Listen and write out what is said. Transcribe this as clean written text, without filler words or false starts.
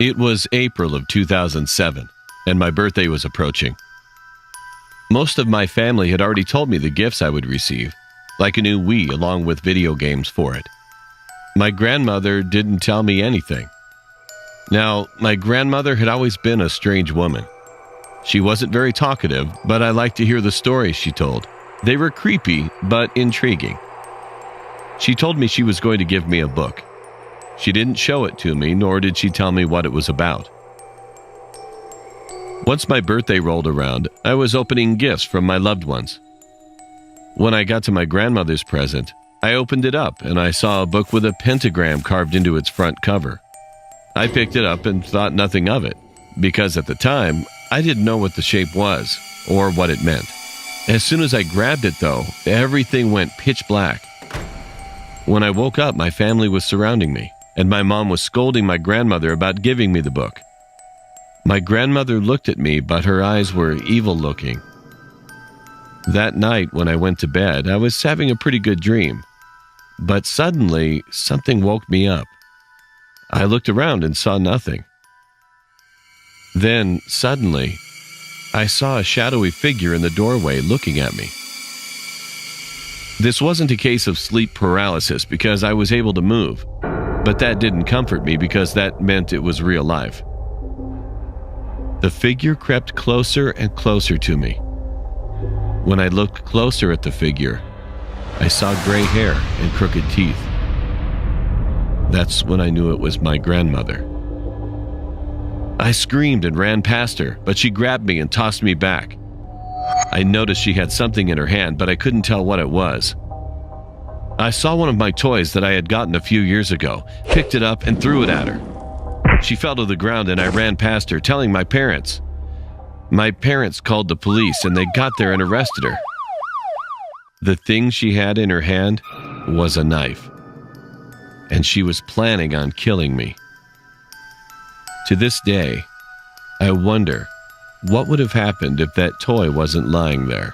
It was April of 2007, and my birthday was approaching. Most of my family had already told me the gifts I would receive, like a new Wii along with video games for it. My grandmother didn't tell me anything. Now, my grandmother had always been a strange woman. She wasn't very talkative, but I liked to hear the stories she told. They were creepy, but intriguing. She told me she was going to give me a book. She didn't show it to me, nor did she tell me what it was about. Once my birthday rolled around, I was opening gifts from my loved ones. When I got to my grandmother's present, I opened it up and I saw a book with a pentagram carved into its front cover. I picked it up and thought nothing of it, because at the time, I didn't know what the shape was or what it meant. As soon as I grabbed it, though, everything went pitch black. When I woke up, my family was surrounding me, and my mom was scolding my grandmother about giving me the book. My grandmother looked at me, but her eyes were evil-looking. That night, when I went to bed, I was having a pretty good dream. But suddenly, something woke me up. I looked around and saw nothing. Then, suddenly, I saw a shadowy figure in the doorway looking at me. This wasn't a case of sleep paralysis because I was able to move, but that didn't comfort me because that meant it was real life. The figure crept closer and closer to me. When I looked closer at the figure, I saw gray hair and crooked teeth. That's when I knew it was my grandmother. I screamed and ran past her, but she grabbed me and tossed me back. I noticed she had something in her hand, but I couldn't tell what it was. I saw one of my toys that I had gotten a few years ago, picked it up and threw it at her. She fell to the ground and I ran past her, telling my parents. My parents called the police and they got there and arrested her. The thing she had in her hand was a knife, and she was planning on killing me. To this day, I wonder what would have happened if that toy wasn't lying there.